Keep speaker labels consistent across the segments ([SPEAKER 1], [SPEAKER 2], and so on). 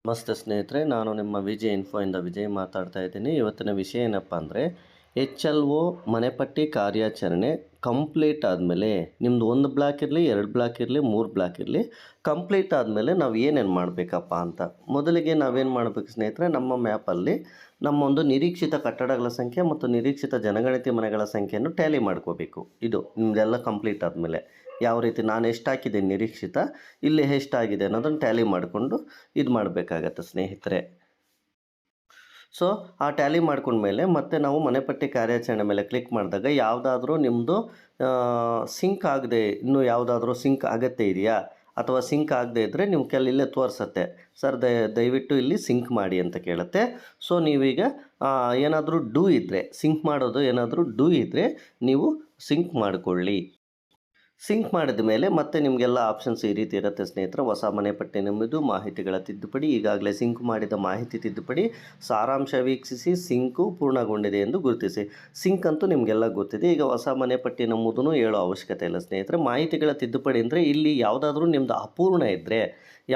[SPEAKER 1] ನಮಸ್ತೆ ಸ್ನೇಹಿತರೆ, ನಾನು ನಿಮ್ಮ ವಿಜಯ್ ಇನ್ಫೋಯಿಂದ ವಿಜಯ್ ಮಾತಾಡ್ತಾ ಇದ್ದೀನಿ. ಇವತ್ತಿನ ವಿಷಯ ಏನಪ್ಪ ಅಂದರೆ, HLO ಮನೆಪಟ್ಟಿ ಕಾರ್ಯಾಚರಣೆ ಕಂಪ್ಲೀಟ್ ಆದಮೇಲೆ ನಿಮ್ಮದು 1 ಬ್ಲಾಕ್ ಇರಲಿ, 2 ಬ್ಲಾಕ್ ಇರಲಿ, 3 ಬ್ಲಾಕ್ ಇರಲಿ, ಕಂಪ್ಲೀಟ್ ಆದಮೇಲೆ ನಾವು ಏನೇನು ಮಾಡಬೇಕಪ್ಪ ಅಂತ. ಮೊದಲಿಗೆ ನಾವೇನು ಮಾಡಬೇಕು ಸ್ನೇಹಿತರೆ, ನಮ್ಮ ಮ್ಯಾಪಲ್ಲಿ ನಮ್ಮ ಒಂದು ನಿರೀಕ್ಷಿತ ಕಟ್ಟಡಗಳ ಸಂಖ್ಯೆ ಮತ್ತು ನಿರೀಕ್ಷಿತ ಜನಗಣತಿ ಮನೆಗಳ ಸಂಖ್ಯೆಯನ್ನು ಟ್ಯಾಲಿ ಮಾಡ್ಕೋಬೇಕು. ಇದು ನಿಮ್ಮದೆಲ್ಲ ಕಂಪ್ಲೀಟ್ ಆದಮೇಲೆ ಯಾವ ರೀತಿ ನಾನು ಎಷ್ಟು ಹಾಕಿದ್ದೇನೆ ನಿರೀಕ್ಷಿತ, ಇಲ್ಲಿ ಎಷ್ಟಾಗಿದೆ ಅನ್ನೋದನ್ನು ಟ್ಯಾಲಿ ಮಾಡಿಕೊಂಡು ಇದು ಮಾಡಬೇಕಾಗತ್ತೆ ಸ್ನೇಹಿತರೆ. ಸೊ ಆ ಟ್ಯಾಲಿ ಮಾಡ್ಕೊಂಡ್ಮೇಲೆ ಮತ್ತೆ ನಾವು ಮನೆಪಟ್ಟಿ ಕಾರ್ಯಾಚರಣೆ ಮೇಲೆ ಕ್ಲಿಕ್ ಮಾಡಿದಾಗ ಯಾವುದಾದ್ರೂ ನಿಮ್ಮದು ಸಿಂಕ್ ಆಗದೆ ಇನ್ನೂ ಯಾವುದಾದ್ರೂ ಸಿಂಕ್ ಅಗತ್ಯ ಇದೆಯಾ ಅಥವಾ ಸಿಂಕ್ ಆಗದೆ ಇದ್ದರೆ ನಿಮ್ಮ ಇಲ್ಲೇ ತೋರಿಸತ್ತೆ, ಸರ್ ದಯವಿಟ್ಟು ಇಲ್ಲಿ ಸಿಂಕ್ ಮಾಡಿ ಅಂತ ಕೇಳುತ್ತೆ. ಸೊ ನೀವೀಗ ಏನಾದರೂ ಡೂ ಇದ್ದರೆ, ಸಿಂಕ್ ಮಾಡೋದು ಏನಾದರೂ ಡೂ ಇದ್ದರೆ ನೀವು ಸಿಂಕ್ ಮಾಡಿಕೊಳ್ಳಿ. ಸಿಂಕ್ ಮಾಡಿದ ಮೇಲೆ ಮತ್ತೆ ನಿಮಗೆಲ್ಲ ಆಪ್ಷನ್ಸ್ ಈ ರೀತಿ ಇರುತ್ತೆ ಸ್ನೇಹಿತರೆ. ಹೊಸ ಮನೆಪಟ್ಟಿ ನಮ್ಮದು, ಮಾಹಿತಿಗಳ ತಿದ್ದುಪಡಿ, ಈಗಾಗಲೇ ಸಿಂಕ್ ಮಾಡಿದ ಮಾಹಿತಿ ತಿದ್ದುಪಡಿ, ಸಾರಾಂಶ ವೀಕ್ಷಿಸಿ, ಸಿಂಕು ಪೂರ್ಣಗೊಂಡಿದೆ ಎಂದು ಗುರುತಿಸಿ. ಸಿಂಕ್ ಅಂತೂ ನಿಮಗೆಲ್ಲ ಗೊತ್ತಿದೆ. ಈಗ ಹೊಸ ಮನೆಪಟ್ಟಿ ನಮ್ಮದೂ ಹೇಳೋ ಅವಶ್ಯಕತೆ ಇಲ್ಲ ಸ್ನೇಹಿತರೆ. ಮಾಹಿತಿಗಳ ತಿದ್ದುಪಡಿ ಅಂದರೆ ಇಲ್ಲಿ ಯಾವುದಾದ್ರೂ ನಿಮ್ಮದು ಅಪೂರ್ಣ ಇದ್ದರೆ,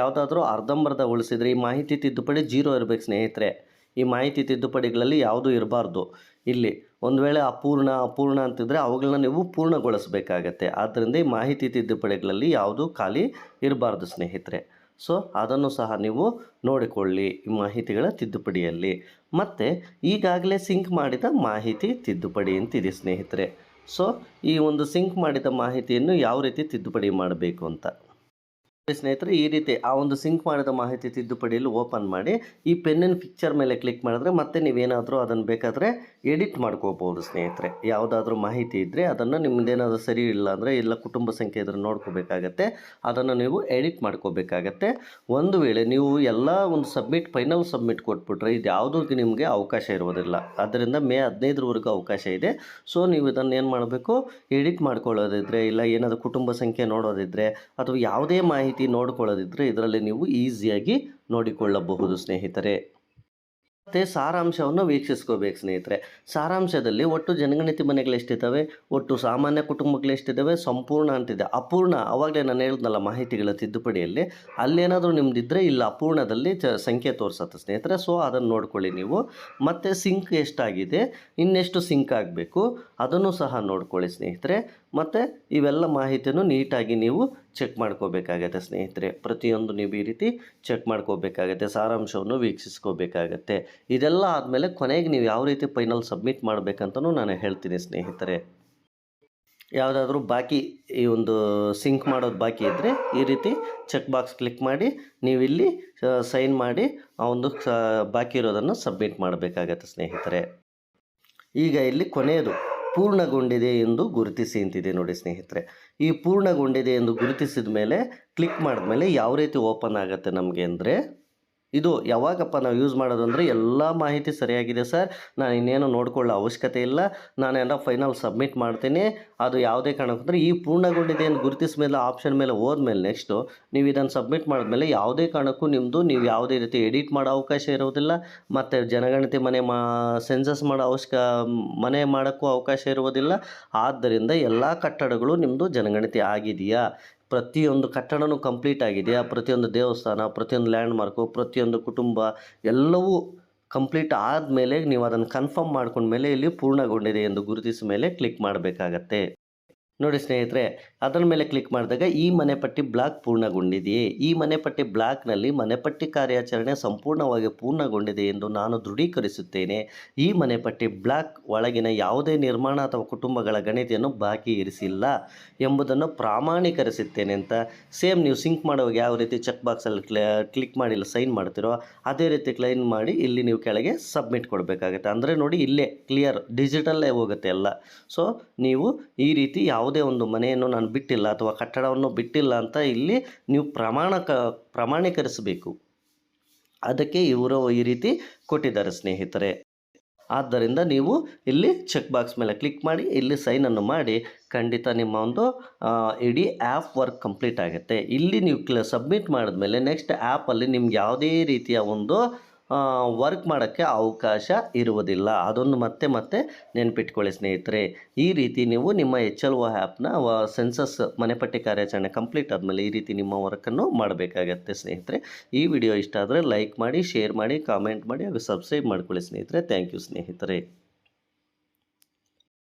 [SPEAKER 1] ಯಾವುದಾದ್ರೂ ಅರ್ಧಂಬರ್ಧ ಉಳಿಸಿದರೆ ಈ ಮಾಹಿತಿ ತಿದ್ದುಪಡಿ 0 ಇರಬೇಕು ಸ್ನೇಹಿತರೆ. ಈ ಮಾಹಿತಿ ತಿದ್ದುಪಡಿಗಳಲ್ಲಿ ಯಾವುದೂ ಇರಬಾರ್ದು. ಇಲ್ಲಿ ಒಂದು ವೇಳೆ ಅಪೂರ್ಣ ಅಂತಿದ್ರೆ ಅವುಗಳನ್ನ ನೀವು ಪೂರ್ಣಗೊಳಿಸಬೇಕಾಗತ್ತೆ. ಆದ್ದರಿಂದ ಈ ಮಾಹಿತಿ ತಿದ್ದುಪಡಿಗಳಲ್ಲಿ ಯಾವುದೂ ಖಾಲಿ ಇರಬಾರ್ದು ಸ್ನೇಹಿತರೆ. ಸೊ ಅದನ್ನು ಸಹ ನೀವು ನೋಡಿಕೊಳ್ಳಿ ಈ ಮಾಹಿತಿಗಳ ತಿದ್ದುಪಡಿಯಲ್ಲಿ. ಮತ್ತು ಈಗಾಗಲೇ ಸಿಂಕ್ ಮಾಡಿದ ಮಾಹಿತಿ ತಿದ್ದುಪಡಿ ಅಂತಿದೆ ಸ್ನೇಹಿತರೆ. ಸೊ ಈ ಒಂದು ಸಿಂಕ್ ಮಾಡಿದ ಮಾಹಿತಿಯನ್ನು ಯಾವ ರೀತಿ ತಿದ್ದುಪಡಿ ಮಾಡಬೇಕು ಅಂತ ಸ್ನೇಹಿತರೆ, ಈ ರೀತಿ ಆ ಒಂದು ಸಿಂಕ್ ಮಾಡಿದ ಮಾಹಿತಿ ತಿದ್ದುಪಡಿಯಲ್ಲಿ ಓಪನ್ ಮಾಡಿ ಈ ಪೆನ್ನಿನ ಪಿಕ್ಚರ್ ಮೇಲೆ ಕ್ಲಿಕ್ ಮಾಡಿದ್ರೆ ಮತ್ತೆ ನೀವೇನಾದರೂ ಅದನ್ನು ಬೇಕಾದರೆ ಎಡಿಟ್ ಮಾಡ್ಕೋಬೋದು ಸ್ನೇಹಿತರೆ. ಯಾವುದಾದ್ರೂ ಮಾಹಿತಿ ಇದ್ದರೆ ಅದನ್ನು ನಿಮ್ಮದೇನಾದರೂ ಸರಿ ಇಲ್ಲ ಅಂದರೆ, ಇಲ್ಲ ಕುಟುಂಬ ಸಂಖ್ಯೆ ಇದ್ರೆ ನೋಡ್ಕೋಬೇಕಾಗತ್ತೆ, ಅದನ್ನು ನೀವು ಎಡಿಟ್ ಮಾಡ್ಕೋಬೇಕಾಗತ್ತೆ. ಒಂದು ವೇಳೆ ನೀವು ಎಲ್ಲ ಒಂದು ಫೈನಲ್ ಸಬ್ಮಿಟ್ ಕೊಟ್ಬಿಟ್ರೆ ಇದು ಯಾವುದೂ ನಿಮಗೆ ಅವಕಾಶ ಇರುವುದಿಲ್ಲ. ಆದ್ದರಿಂದ ಮೇ 15ರವರೆಗೂ ಅವಕಾಶ ಇದೆ. ಸೊ ನೀವು ಇದನ್ನು ಏನು ಮಾಡಬೇಕು, ಎಡಿಟ್ ಮಾಡ್ಕೊಳ್ಳೋದಿದ್ರೆ, ಇಲ್ಲ ಏನಾದರೂ ಕುಟುಂಬ ಸಂಖ್ಯೆ ನೋಡೋದಿದ್ದರೆ ಅಥವಾ ಯಾವುದೇ ಮಾಹಿತಿ ನೋಡಿಕೊಳ್ಳೋದಿದ್ರೆ ಇದರಲ್ಲಿ ನೀವು ಈಸಿಯಾಗಿ ನೋಡಿಕೊಳ್ಳಬಹುದು ಸ್ನೇಹಿತರೆ. ಮತ್ತು ಸಾರಾಂಶವನ್ನು ವೀಕ್ಷಿಸ್ಕೋಬೇಕು ಸ್ನೇಹಿತರೆ. ಸಾರಾಂಶದಲ್ಲಿ ಒಟ್ಟು ಜನಗಣತಿ ಮನೆಗಳು ಎಷ್ಟಿದ್ದಾವೆ, ಒಟ್ಟು ಸಾಮಾನ್ಯ ಕುಟುಂಬಗಳು ಎಷ್ಟಿದ್ದಾವೆ, ಸಂಪೂರ್ಣ ಅಂತಿದೆ, ಅಪೂರ್ಣ ಅವಾಗಲೇ ನಾನು ಹೇಳಿದ್ನಲ್ಲ ಮಾಹಿತಿಗಳ ತಿದ್ದುಪಡಿಯಲ್ಲಿ, ಅಲ್ಲೇನಾದರೂ ನಿಮ್ಮದಿದ್ದರೆ ಇಲ್ಲ ಅಪೂರ್ಣದಲ್ಲಿ ಸಂಖ್ಯೆ ತೋರಿಸುತ್ತೆ ಸ್ನೇಹಿತರೆ. ಸೊ ಅದನ್ನು ನೋಡ್ಕೊಳ್ಳಿ ನೀವು. ಮತ್ತು ಸಿಂಕ್ ಎಷ್ಟಾಗಿದೆ, ಇನ್ನೆಷ್ಟು ಸಿಂಕ್ ಆಗಬೇಕು ಅದನ್ನು ಸಹ ನೋಡ್ಕೊಳ್ಳಿ ಸ್ನೇಹಿತರೆ. ಮತ್ತು ಇವೆಲ್ಲ ಮಾಹಿತಿಯನ್ನು ನೀಟಾಗಿ ನೀವು ಚೆಕ್ ಮಾಡ್ಕೋಬೇಕಾಗತ್ತೆ ಸ್ನೇಹಿತರೆ. ಪ್ರತಿಯೊಂದು ನೀವು ಈ ರೀತಿ ಚೆಕ್ ಮಾಡ್ಕೋಬೇಕಾಗತ್ತೆ, ಸಾರಾಂಶವನ್ನು ವೀಕ್ಷಿಸ್ಕೋಬೇಕಾಗತ್ತೆ. ಇದೆಲ್ಲ ಆದಮೇಲೆ ಕೊನೆಗೆ ನೀವು ಯಾವ ರೀತಿ ಫೈನಲ್ ಸಬ್ಮಿಟ್ ಮಾಡಬೇಕಂತಲೂ ನಾನು ಹೇಳ್ತೀನಿ ಸ್ನೇಹಿತರೆ. ಯಾವುದಾದ್ರೂ ಬಾಕಿ ಈ ಒಂದು ಸಿಂಕ್ ಮಾಡೋದು ಬಾಕಿ ಇದ್ದರೆ ಈ ರೀತಿ ಚೆಕ್ ಬಾಕ್ಸ್ ಕ್ಲಿಕ್ ಮಾಡಿ ನೀವಿಲ್ಲಿ ಸೈನ್ ಮಾಡಿ ಆ ಒಂದು ಬಾಕಿ ಇರೋದನ್ನು ಸಬ್ಮಿಟ್ ಮಾಡಬೇಕಾಗತ್ತೆ ಸ್ನೇಹಿತರೆ. ಈಗ ಇಲ್ಲಿ ಕೊನೆಯದು ಪೂರ್ಣಗೊಂಡಿದೆ ಎಂದು ಗುರುತಿಸಿ ಅಂತಿದೆ ನೋಡಿ ಸ್ನೇಹಿತರೆ. ಈ ಪೂರ್ಣಗೊಂಡಿದೆ ಎಂದು ಗುರುತಿಸಿದ ಮೇಲೆ ಕ್ಲಿಕ್ ಮಾಡಿದ್ಮೇಲೆ ಯಾವ ರೀತಿ ಓಪನ್ ಆಗುತ್ತೆ ನಮಗೆ ಅಂದರೆ, ಇದು ಯಾವಾಗಪ್ಪ ನಾವು ಯೂಸ್ ಮಾಡೋದು ಅಂದರೆ, ಎಲ್ಲ ಮಾಹಿತಿ ಸರಿಯಾಗಿದೆ ಸರ್, ನಾನು ಇನ್ನೇನು ನೋಡ್ಕೊಳ್ಳೋ ಅವಶ್ಯಕತೆ ಇಲ್ಲ, ನಾನೆಲ್ಲ ಫೈನಲ್ ಸಬ್ಮಿಟ್ ಮಾಡ್ತೀನಿ, ಅದು ಯಾವುದೇ ಕಾರಣಕ್ಕಂದ್ರೆ ಈ ಪೂರ್ಣಗೊಂಡಿದೆ ಎಂದು ಗುರುತಿಸಿದ ಮೇಲೆ ಆಪ್ಷನ್ ಮೇಲೆ ಹೋದ್ಮೇಲೆ ನೆಕ್ಸ್ಟು ನೀವು ಇದನ್ನು ಸಬ್ಮಿಟ್ ಮಾಡಿದ್ಮೇಲೆ ಯಾವುದೇ ಕಾರಣಕ್ಕೂ ನಿಮ್ಮದು ನೀವು ಯಾವುದೇ ರೀತಿ ಎಡಿಟ್ ಮಾಡೋ ಅವಕಾಶ ಇರೋದಿಲ್ಲ, ಮತ್ತು ಜನಗಣತಿ ಸೆನ್ಸಸ್ ಮಾಡೋ ಮನೆ ಮಾಡೋಕ್ಕೂ ಅವಕಾಶ ಇರುವುದಿಲ್ಲ. ಆದ್ದರಿಂದ ಎಲ್ಲ ಕಟ್ಟಡಗಳು ನಿಮ್ಮದು ಜನಗಣತಿ ಆಗಿದೆಯಾ, ಪ್ರತಿಯೊಂದು ಕಟ್ಟಡವೂ ಕಂಪ್ಲೀಟ್ ಆಗಿದೆಯಾ, ಪ್ರತಿಯೊಂದು ದೇವಸ್ಥಾನ, ಪ್ರತಿಯೊಂದು ಲ್ಯಾಂಡ್ಮಾರ್ಕು, ಪ್ರತಿಯೊಂದು ಕುಟುಂಬ ಎಲ್ಲವೂ ಕಂಪ್ಲೀಟ್ ಆದಮೇಲೆ ನೀವು ಅದನ್ನು ಕನ್ಫರ್ಮ್ ಮಾಡ್ಕೊಂಡ್ಮೇಲೆ ಇಲ್ಲಿ ಪೂರ್ಣಗೊಂಡಿದೆ ಎಂದು ಗುರುತಿಸಿದ ಮೇಲೆ ಕ್ಲಿಕ್ ಮಾಡಬೇಕಾಗತ್ತೆ ನೋಡಿ ಸ್ನೇಹಿತರೆ. ಅದರ ಮೇಲೆ ಕ್ಲಿಕ್ ಮಾಡಿದಾಗ ಈ ಮನೆಪಟ್ಟಿ ಬ್ಲಾಕ್ ಪೂರ್ಣಗೊಂಡಿದೆಯೇ, ಈ ಮನೆಪಟ್ಟಿ ಬ್ಲಾಕ್ನಲ್ಲಿ ಮನೆಪಟ್ಟಿ ಕಾರ್ಯಾಚರಣೆ ಸಂಪೂರ್ಣವಾಗಿ ಪೂರ್ಣಗೊಂಡಿದೆ ಎಂದು ನಾನು ದೃಢೀಕರಿಸುತ್ತೇನೆ. ಈ ಮನೆಪಟ್ಟಿ ಬ್ಲಾಕ್ ಒಳಗಿನ ಯಾವುದೇ ನಿರ್ಮಾಣ ಅಥವಾ ಕುಟುಂಬಗಳ ಗಣತಿಯನ್ನು ಬಾಕಿ ಇರಿಸಿಲ್ಲ ಎಂಬುದನ್ನು ಪ್ರಾಮಾಣೀಕರಿಸುತ್ತೇನೆ ಅಂತ ಸೇಮ್ ನೀವು ಸಿಂಕ್ ಮಾಡುವಾಗ ಯಾವ ರೀತಿ ಚೆಕ್ ಬಾಕ್ಸಲ್ಲಿ ಕ್ಲಿಕ್ ಮಾಡಿ ಇಲ್ಲ ಸೈನ್ ಮಾಡ್ತಿರೋ ಅದೇ ರೀತಿ ಕ್ಲೈನ್ ಮಾಡಿ ಇಲ್ಲಿ ನೀವು ಕೆಳಗೆ ಸಬ್ಮಿಟ್ ಕೊಡಬೇಕಾಗುತ್ತೆ. ಅಂದರೆ ನೋಡಿ ಇಲ್ಲೇ ಕ್ಲಿಯರ್ ಡಿಜಿಟಲ್ಲೇ ಹೋಗುತ್ತೆ ಎಲ್ಲ. ಸೊ ನೀವು ಈ ರೀತಿ ಯಾವುದೇ ಒಂದು ಮನೆಯನ್ನು ನಾನು ಬಿಟ್ಟಿಲ್ಲ ಅಥವಾ ಕಟ್ಟಡವನ್ನು ಬಿಟ್ಟಿಲ್ಲ ಅಂತ ಇಲ್ಲಿ ನೀವು ಪ್ರಮಾಣೀಕರಿಸಬೇಕು. ಅದಕ್ಕೆ ಇವರು ಈ ರೀತಿ ಕೊಟ್ಟಿದ್ದಾರೆ ಸ್ನೇಹಿತರೆ. ಆದ್ದರಿಂದ ನೀವು ಇಲ್ಲಿ ಚೆಕ್ ಬಾಕ್ಸ್ ಮೇಲೆ ಕ್ಲಿಕ್ ಮಾಡಿ ಇಲ್ಲಿ ಸೈನನ್ನು ಮಾಡಿ ಖಂಡಿತ ನಿಮ್ಮ ಒಂದು ಇಡೀ ಆ್ಯಪ್ ವರ್ಕ್ ಕಂಪ್ಲೀಟ್ ಆಗುತ್ತೆ. ಇಲ್ಲಿ ನೀವು ಸಬ್ಮಿಟ್ ಮಾಡಿದ್ಮೇಲೆ ನೆಕ್ಸ್ಟ್ ಆ್ಯಪಲ್ಲಿ ನಿಮ್ಗೆ ಯಾವುದೇ ರೀತಿಯ ಒಂದು ವರ್ಕ್ ಮಾಡೋಕ್ಕೆ ಅವಕಾಶ ಇರುವುದಿಲ್ಲ. ಅದನ್ನು ಮತ್ತೆ ನೆನ್ಪಿಟ್ಕೊಳ್ಳಿ ಸ್ನೇಹಿತರೆ. ಈ ರೀತಿ ನೀವು ನಿಮ್ಮ HLO ಆ್ಯಪ್ನ ಸೆನ್ಸಸ್ ಮನೆಪಟ್ಟಿ ಕಾರ್ಯಾಚರಣೆ ಕಂಪ್ಲೀಟ್ ಆದಮೇಲೆ ಈ ರೀತಿ ನಿಮ್ಮ ವರ್ಕನ್ನು ಮಾಡಬೇಕಾಗತ್ತೆ ಸ್ನೇಹಿತರೆ. ಈ ವಿಡಿಯೋ ಇಷ್ಟ ಆದರೆ ಲೈಕ್ ಮಾಡಿ, ಶೇರ್ ಮಾಡಿ, ಕಾಮೆಂಟ್ ಮಾಡಿ ಹಾಗೂ ಸಬ್ಸ್ಕ್ರೈಬ್ ಮಾಡ್ಕೊಳ್ಳಿ ಸ್ನೇಹಿತರೆ. ಥ್ಯಾಂಕ್ ಯು ಸ್ನೇಹಿತರೆ.